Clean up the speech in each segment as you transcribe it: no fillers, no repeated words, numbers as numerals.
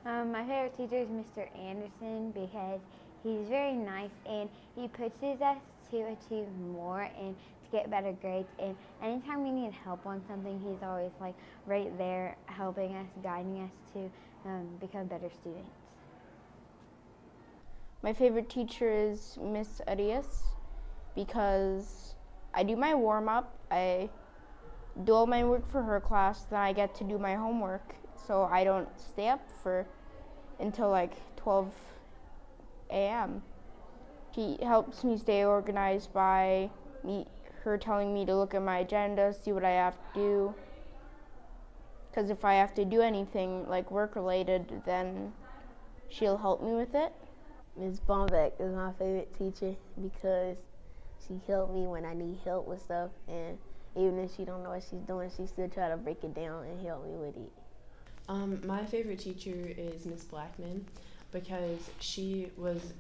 My favorite teacher is Mr. Anderson because he's very nice and he pushes us to achieve more and to get better grades. And anytime we need help on something, he's always like right there helping us, guiding us to become better students. My favorite teacher is Miss Arias because I do my warm-up, I do all my work for her class, then I get to do my homework, so I don't stay up until like 12 a.m. She helps me stay organized by her telling me to look at my agenda, see what I have to do. Because if I have to do anything like work related, then she'll help me with it. Ms. Bombeck is my favorite teacher because she helped me when I need help with stuff, and even if she don't know what she's doing, she still try to break it down and help me with it. My favorite teacher is Miss Blackman because she was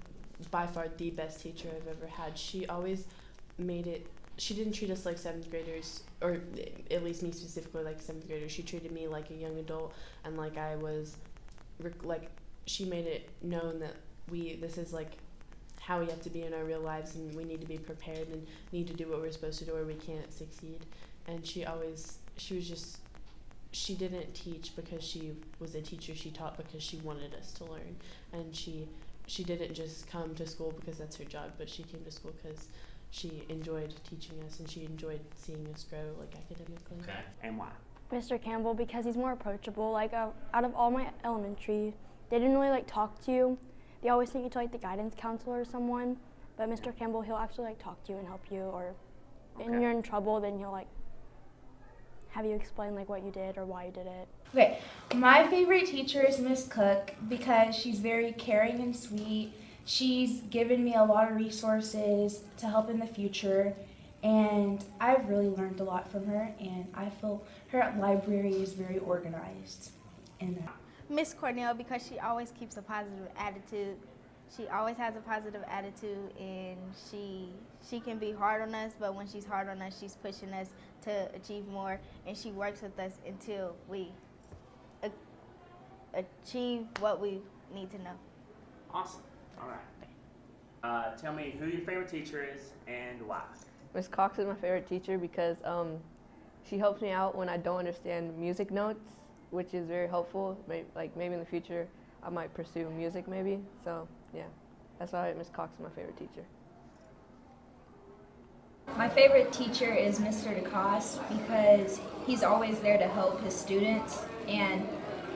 by far the best teacher I've ever had. She always she didn't treat us like 7th graders, or at least me specifically like 7th graders. She treated me like a young adult, and like I was, she made it known that this is like how we have to be in our real lives, and we need to be prepared and need to do what we're supposed to do or we can't succeed. And she didn't teach because she was a teacher. She taught because she wanted us to learn, and she didn't just come to school because that's her job, but she came to school because she enjoyed teaching us and she enjoyed seeing us grow like academically. Okay, and why? Mr. Campbell, because he's more approachable. Like out of all my elementary, they didn't really like talk to you. They always sent you to like the guidance counselor or someone, but Mr. Campbell, he'll actually like talk to you and help you, or when you're in trouble, then he'll like have you explain like what you did or why you did it. Okay, my favorite teacher is Miss Cook because she's very caring and sweet. She's given me a lot of resources to help in the future, and I've really learned a lot from her, and I feel her library is very organized. And Miss Cornell, because she always keeps a positive attitude. She always has a positive attitude, and she can be hard on us, but when she's hard on us, she's pushing us to achieve more, and she works with us until we achieve what we need to know. Awesome. All right. Tell me who your favorite teacher is and why. Miss Cox is my favorite teacher because she helps me out when I don't understand music notes, which is very helpful. Maybe in the future I might pursue music maybe. So yeah, that's why Miss Cox is my favorite teacher. My favorite teacher is Mr. DeCoste because he's always there to help his students, and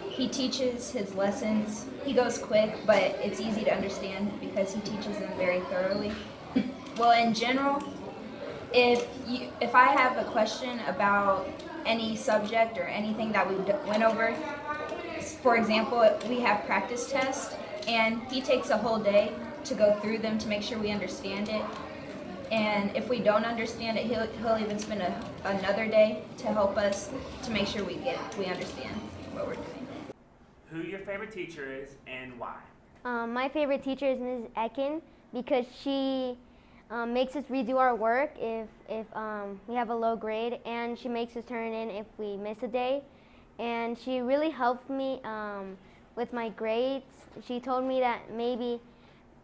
he teaches his lessons. He goes quick, but it's easy to understand because he teaches them very thoroughly. Well, in general, if I have a question about any subject or anything that we went over, for example, we have practice tests, and he takes a whole day to go through them to make sure we understand it. And if we don't understand it, he'll even spend another day to help us to make sure we understand what we're doing. Who your favorite teacher is and why? My favorite teacher is Ms. Ekin because she makes us redo our work if we have a low grade, and she makes us turn in if we miss a day. And she really helped me with my grades. She told me that maybe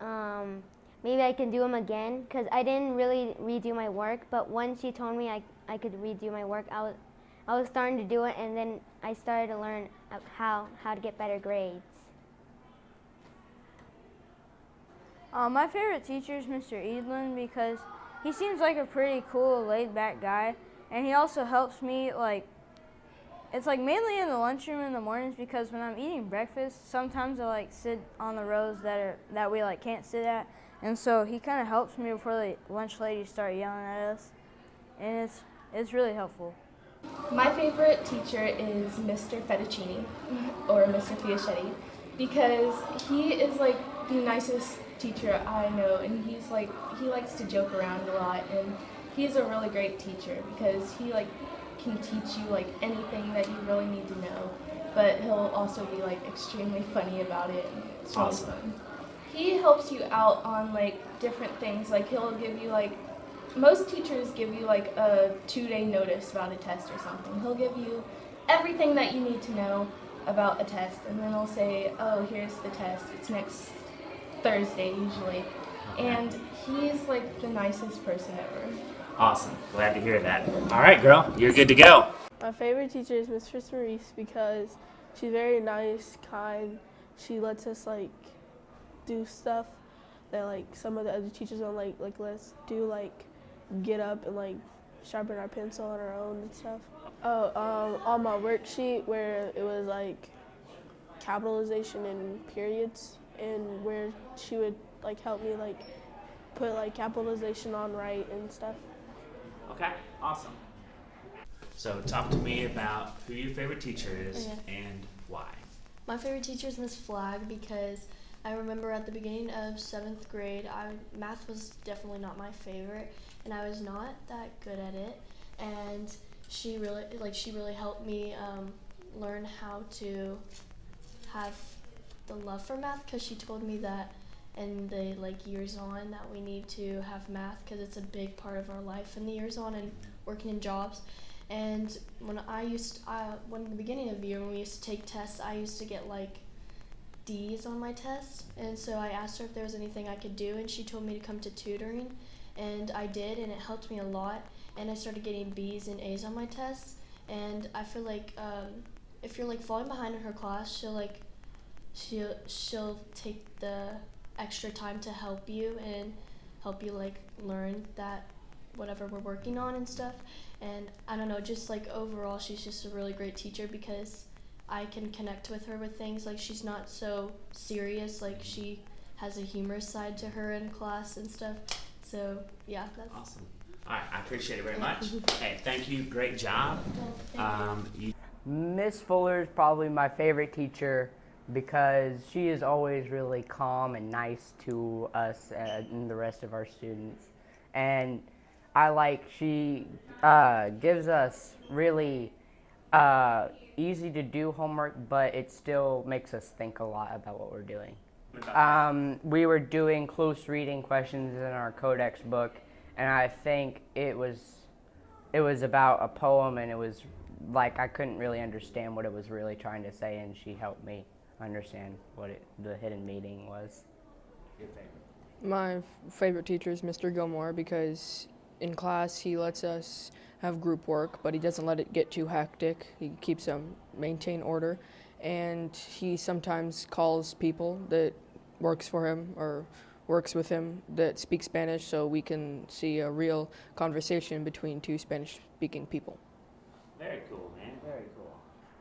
I can do them again because I didn't really redo my work, but once she told me I could redo my work, I was starting to do it, and then I started to learn how to get better grades. My favorite teacher is Mr. Edlin because he seems like a pretty cool, laid-back guy, and he also helps me it's mainly in the lunchroom in the mornings because when I'm eating breakfast, sometimes I sit on the rows that we can't sit at, and so he kind of helps me before the lunch ladies start yelling at us, and it's really helpful. my favorite teacher is Mr. Fettuccini, or Mr. Fiaschetti, because he is the nicest teacher I know, and he likes to joke around a lot, and he's a really great teacher because he can teach you anything that you really need to know, but he'll also be extremely funny about it. It's really fun. He helps you out on different things. He'll give you most teachers give you a 2-day notice about a test or something. He'll give you everything that you need to know, about a test, and then I'll say, oh, here's the test. It's next Thursday usually. And he's like the nicest person ever. Awesome. Glad to hear that. All right, girl, you're good to go. My favorite teacher is Mistress Maurice because she's very nice, kind. She lets us like do stuff that like some of the other teachers don't like let's do, like get up and like sharpen our pencil on our own and stuff. On my worksheet where it was like capitalization and periods, and where she would like help me like put like capitalization on right and stuff. Okay, awesome. So talk to me about who your favorite teacher is and why. My favorite teacher is Miss Flagg because I remember at the beginning of 7th grade, math was definitely not my favorite, and I was not that good at it. And she really helped me learn how to have the love for math, because she told me that in the years on that we need to have math because it's a big part of our life in the years on and working in jobs. And when in the beginning of the year when we used to take tests, I used to get like D's on my tests, and so I asked her if there was anything I could do, and she told me to come to tutoring, and I did, and it helped me a lot, and I started getting B's and A's on my tests. And I feel like if you're falling behind in her class, she'll take the extra time to help you and help you learn that whatever we're working on and stuff. And I don't know, just overall she's just a really great teacher because I can connect with her with things. She's not so serious, she has a humorous side to her in class and stuff. So yeah, that's awesome. All right, I appreciate it very much. Hey, thank you, great job. Miss Fuller is probably my favorite teacher because she is always really calm and nice to us and the rest of our students. And she gives us really easy to do homework, but it still makes us think a lot about what we're doing. We were doing close reading questions in our codex book, and I think it was about a poem, and it was I couldn't really understand what it was really trying to say, and she helped me understand what the hidden meaning was. Your favorite? My favorite teacher is Mr. Gilmore because in class he lets us have group work, but he doesn't let it get too hectic. He keeps maintain order, and he sometimes calls people that works for him or works with him that speak Spanish, so we can see a real conversation between two Spanish-speaking people. Very cool, man. Very cool.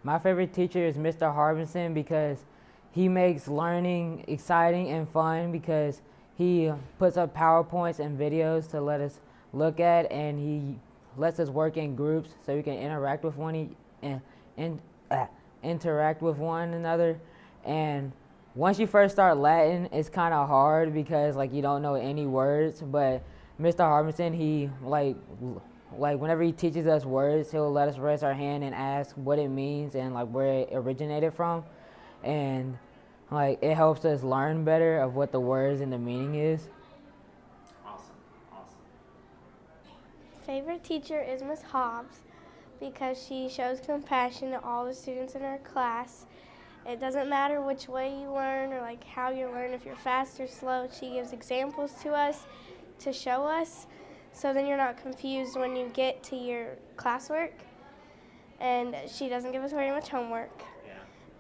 My favorite teacher is Mr. Harbinson because he makes learning exciting and fun because he puts up PowerPoints and videos to let us look at, and he lets us work in groups so we can interact with one another. And once you first start Latin, it's kind of hard because you don't know any words. But Mr. Harbinson, he whenever he teaches us words, he'll let us raise our hand and ask what it means and where it originated from, and it helps us learn better of what the words and the meaning is. Awesome. Favorite teacher is Miss Hobbs because she shows compassion to all the students in her class. It doesn't matter which way you learn or how you learn, if you're fast or slow. She gives examples to us to show us, so then you're not confused when you get to your classwork. And she doesn't give us very much homework. Yeah.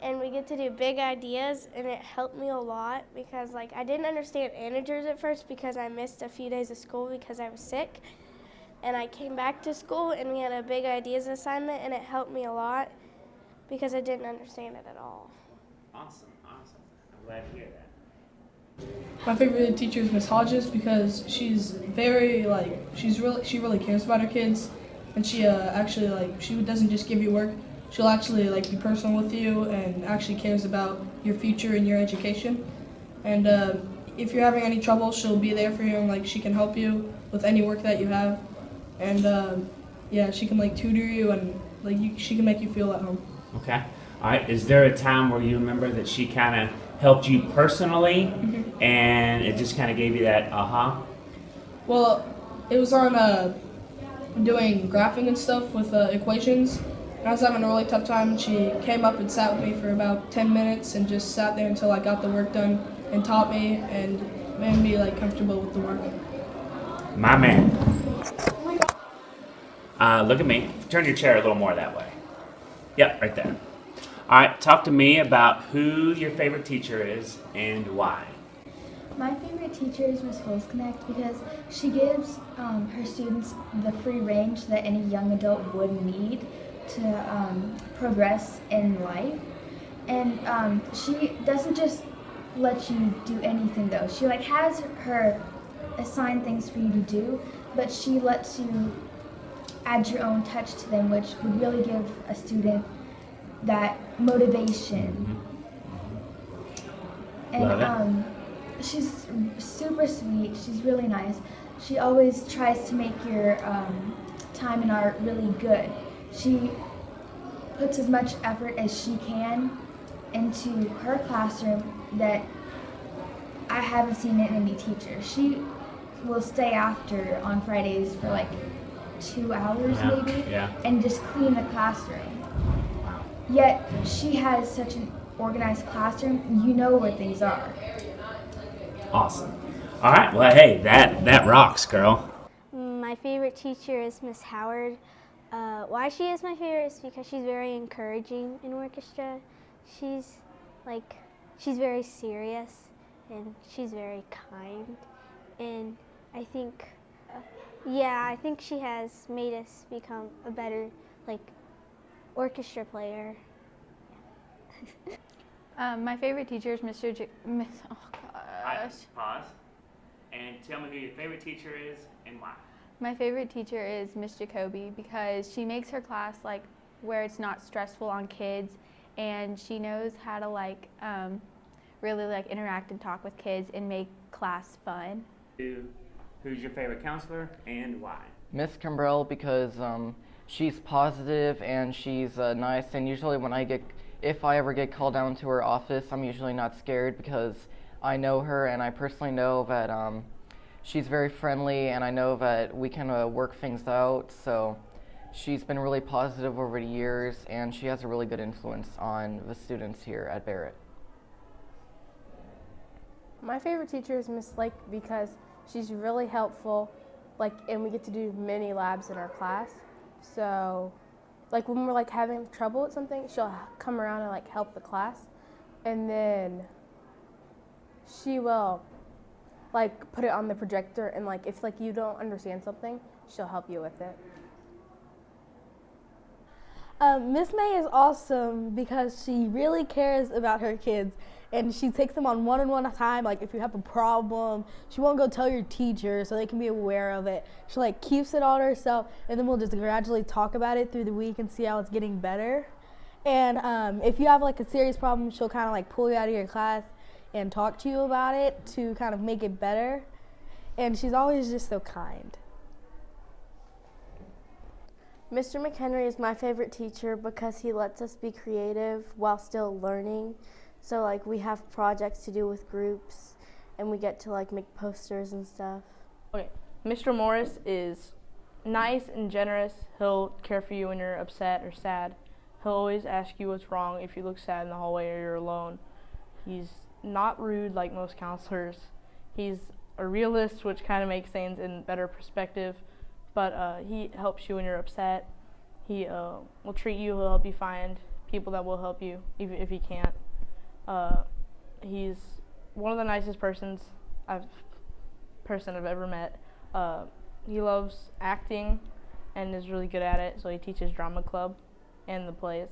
And we get to do big ideas, and it helped me a lot because I didn't understand integers at first because I missed a few days of school because I was sick. And I came back to school and we had a big ideas assignment, and it helped me a lot because I didn't understand it at all. Awesome. I'm glad to hear that. My favorite teacher is Miss Hodges because she's very she really cares about her kids, and she actually she doesn't just give you work. She'll actually be personal with you and actually cares about your future and your education. And if you're having any trouble, she'll be there for you, and she can help you with any work that you have. And she can tutor you, and she can make you feel at home. Okay. All right. Is there a time where you remember that she kind of helped you personally, and it just kind of gave you that aha? Well, it was on doing graphing and stuff with equations, I was having a really tough time. She came up and sat with me for about 10 minutes and just sat there until I got the work done and taught me and made me like comfortable with the work. My man. Look at me. Turn your chair a little more that way. Yep, right there. All right, talk to me about who your favorite teacher is and why. My favorite teacher is Miss Holzknecht because she gives her students the free range that any young adult would need to progress in life. And she doesn't just let you do anything though. She like has her assigned things for you to do, but she lets you add your own touch to them, which would really give a student that motivation. And she's super sweet. She's really nice. She always tries to make your time in art really good. She puts as much effort as she can into her classroom that I haven't seen in any teacher. She will stay after on Fridays for like 2 hours maybe and just clean the classroom. Yet she has such an organized classroom, you know where things are. Awesome. All right, well, hey, that rocks, girl. My favorite teacher is Miss Howard. Why she is my favorite is because she's very encouraging in orchestra. She's very serious and she's very kind. And I think, I think she has made us become a better orchestra player. My favorite teacher is Mr. Oh gosh. Pause. And tell me who your favorite teacher is and why. My favorite teacher is Miss Jacoby because she makes her class where it's not stressful on kids, and she knows how to really interact and talk with kids and make class fun. Who's your favorite counselor and why? Miss Kimbrell because she's positive and she's nice, and usually if I ever get called down to her office, I'm usually not scared because I know her and I personally know that she's very friendly and I know that we can work things out. So she's been really positive over the years and she has a really good influence on the students here at Barrett. My favorite teacher is Miss Lake because she's really helpful, and we get to do mini labs in our class. So when we're having trouble with something, she'll come around and help the class, and then she will put it on the projector, and if you don't understand something, she'll help you with it. Miss May is awesome because she really cares about her kids, and she takes them on one-on-one time. If you have a problem, she won't go tell your teacher so they can be aware of it. She keeps it all to herself, and then we'll just gradually talk about it through the week and see how it's getting better. And if you have a serious problem, she'll kind of pull you out of your class and talk to you about it to kind of make it better. And she's always just so kind. Mr. McHenry is my favorite teacher because he lets us be creative while still learning. So we have projects to do with groups and we get to make posters and stuff. Okay, Mr. Morris is nice and generous. He'll care for you when you're upset or sad. He'll always ask you what's wrong if you look sad in the hallway or you're alone. He's not rude like most counselors. He's a realist, which kind of makes things in better perspective. But he helps you when you're upset. He will treat you, he'll help you find people that will help you, even if he can't. He's one of the nicest person I've ever met. He loves acting and is really good at it, so he teaches drama club and the plays.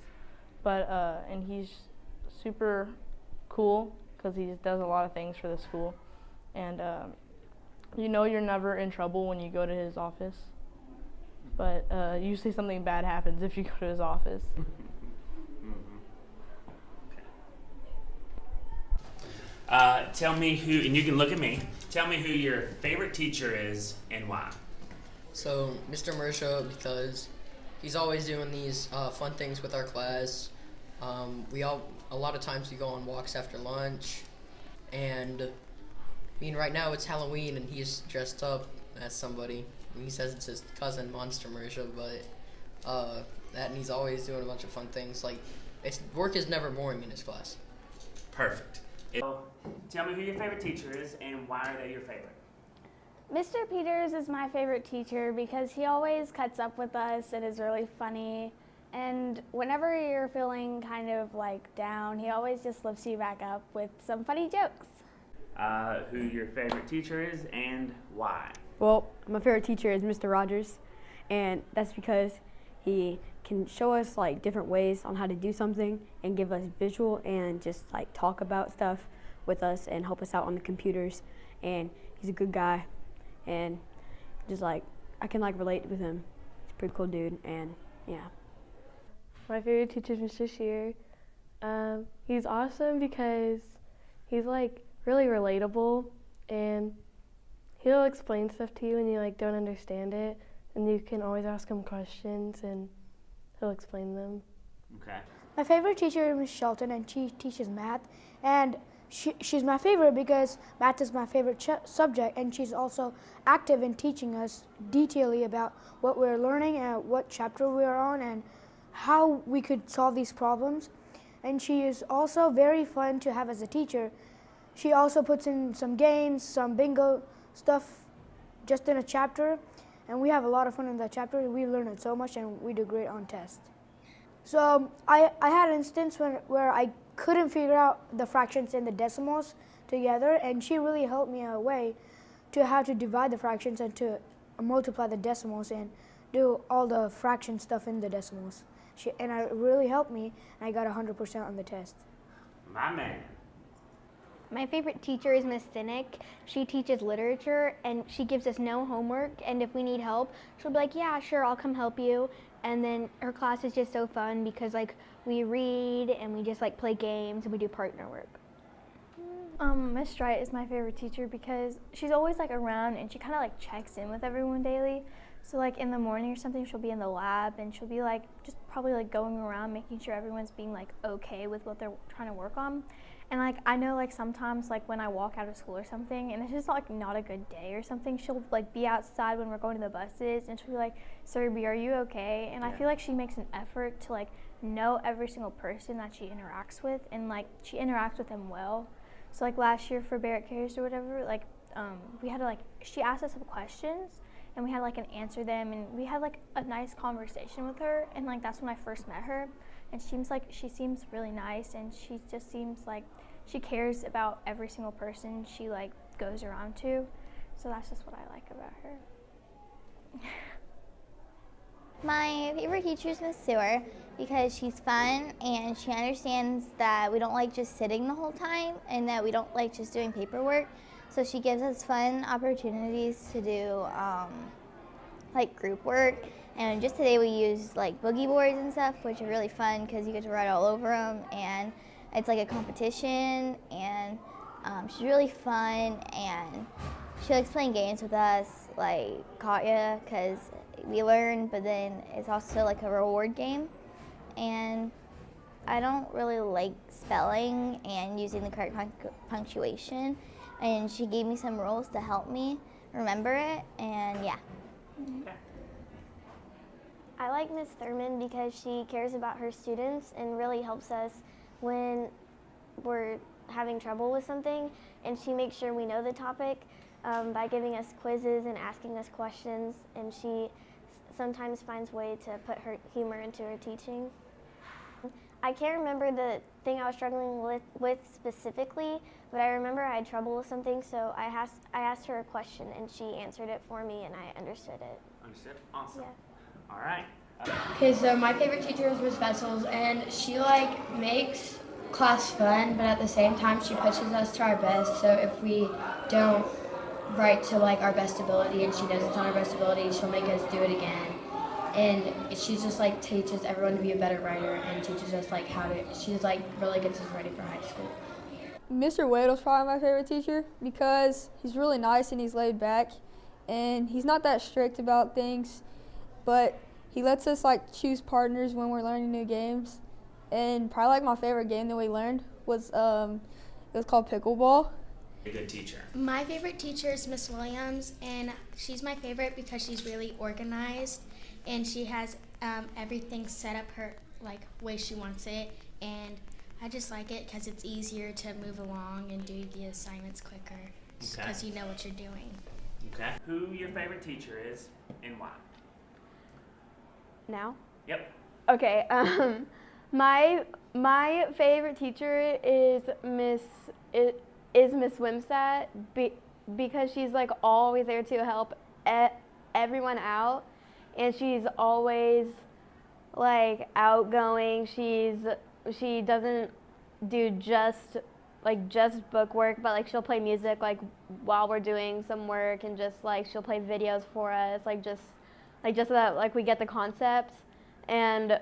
And he's super cool because he does a lot of things for the school. And you're never in trouble when you go to his office. But usually something bad happens if you go to his office. Tell me who, and you can look at me, tell me who your favorite teacher is and why. So, Mr. Mersha, because he's always doing these fun things with our class. A lot of times we go on walks after lunch, and right now it's Halloween and he's dressed up as somebody. He says it's his cousin, Monster Mersha, but that, and he's always doing a bunch of fun things. Like, work is never boring in his class. Perfect. Tell me who your favorite teacher is and why are they your favorite? Mr. Peters is my favorite teacher because he always cuts up with us and is really funny. And whenever you're feeling kind of like down, he always just lifts you back up with some funny jokes. Who your favorite teacher is and why? Well, my favorite teacher is Mr. Rogers, and that's because he can show us like different ways on how to do something and give us visual and just like talk about stuff with us and help us out on the computers. And he's a good guy, and just like I can like relate with him. He's a pretty cool dude, and yeah. My favorite teacher is Mr. Shear. He's awesome because he's like really relatable, and he'll explain stuff to you when you like don't understand it, and you can always ask him questions and he'll explain them. Okay. My favorite teacher is Miss Shelton, and she teaches math, and she's my favorite because math is my favorite subject, and she's also active in teaching us detailedly about what we're learning and what chapter we're on and how we could solve these problems. And she is also very fun to have as a teacher. She also puts in some games, some bingo stuff just in a chapter, and we have a lot of fun in that chapter. We learn it so much, and we do great on tests. So I had an instance where I couldn't figure out the fractions and the decimals together, and she really helped me a way to how to divide the fractions and to multiply the decimals and do all the fraction stuff in the decimals. And it really helped me, and I got 100% on the test. My man. My favorite teacher is Miss Sinek. She teaches literature, and she gives us no homework, and if we need help, she'll be like, yeah, sure, I'll come help you. And then her class is just so fun because like we read and we just like play games and we do partner work. Miss Strite is my favorite teacher because she's always like around and she kind of like checks in with everyone daily. So like in the morning or something, she'll be in the lab and she'll be like just probably like going around making sure everyone's being like okay with what they're trying to work on. And like I know like sometimes like when I walk out of school or something and it's just like not a good day or something, she'll like be outside when we're going to the buses and she'll be like, Serby, are you okay? And I feel like she makes an effort to like know every single person that she interacts with, and like she interacts with them well. So like last year for Barrett Cares or whatever, like we had to like, she asked us some questions and we had like an answer them, and we had like a nice conversation with her, and like that's when I first met her. And she seems really nice, and she just seems like she cares about every single person she like goes around to. So that's just what I like about her. My favorite teacher is Miss Sewer because she's fun and she understands that we don't like just sitting the whole time and that we don't like just doing paperwork. So she gives us fun opportunities to do like group work. And just today we used like boogie boards and stuff, which are really fun because you get to ride all over them, and it's like a competition, and she's really fun, and she likes playing games with us, like Katya, because we learn, but then it's also like a reward game. And I don't really like spelling and using the correct punctuation, and she gave me some rules to help me remember it, and yeah. Okay. I like Miss Thurman because she cares about her students and really helps us when we're having trouble with something, and she makes sure we know the topic by giving us quizzes and asking us questions, and she sometimes finds a way to put her humor into her teaching. I can't remember the thing I was struggling with specifically, but I remember I had trouble with something, so I asked her a question and she answered it for me and I understood it. Understood? Awesome. Yeah. All right. Okay, so my favorite teacher is Miss Vessels, and she like makes class fun, but at the same time she pushes us to our best. So if we don't write to like our best ability and she does it on our best ability, she'll make us do it again. And she just like teaches everyone to be a better writer and teaches us like how to, she's like really gets us ready for high school. Mr. Waddle's probably my favorite teacher because he's really nice and he's laid back, and he's not that strict about things, but he lets us like choose partners when we're learning new games. And probably like my favorite game that we learned was it was called pickleball. A good teacher. My favorite teacher is Miss Williams, and she's my favorite because she's really organized and she has everything set up her like way she wants it, and I just like it because it's easier to move along and do the assignments quicker because you know what you're doing. Okay. Who your favorite teacher is and why? Now? Yep. Okay. My favorite teacher is Miss Wimsat because she's like always there to help everyone out, and she's always like outgoing. She doesn't do just book work, but like she'll play music like while we're doing some work, and just like she'll play videos for us, just so that like we get the concept. And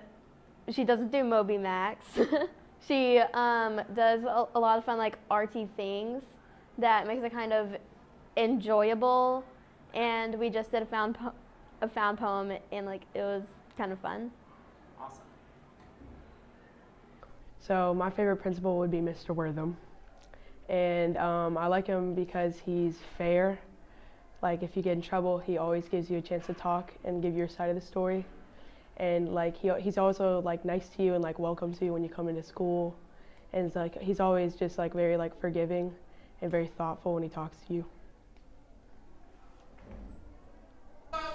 she doesn't do Moby Max. She does a lot of fun like artsy things that makes it kind of enjoyable. And we just did a found poem, and like it was kind of fun. Awesome. So my favorite principal would be Mr. Wortham. And I like him because he's fair. Like if you get in trouble, he always gives you a chance to talk and give your side of the story. And like he's also like nice to you and like welcomes you when you come into school. And it's like he's always just like very like forgiving and very thoughtful when he talks to you.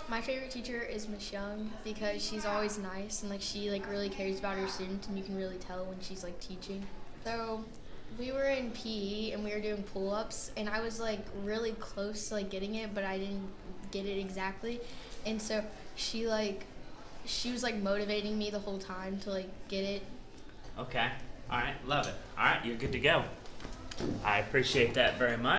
My favorite teacher is Miss Young because she's always nice and like she like really cares about her students, and you can really tell when she's like teaching. So we were in PE and we were doing pull-ups, and I was like really close to like getting it, but I didn't get it exactly. And so she was like motivating me the whole time to like get it. Okay. All right. Love it. All right. You're good to go. I appreciate that very much.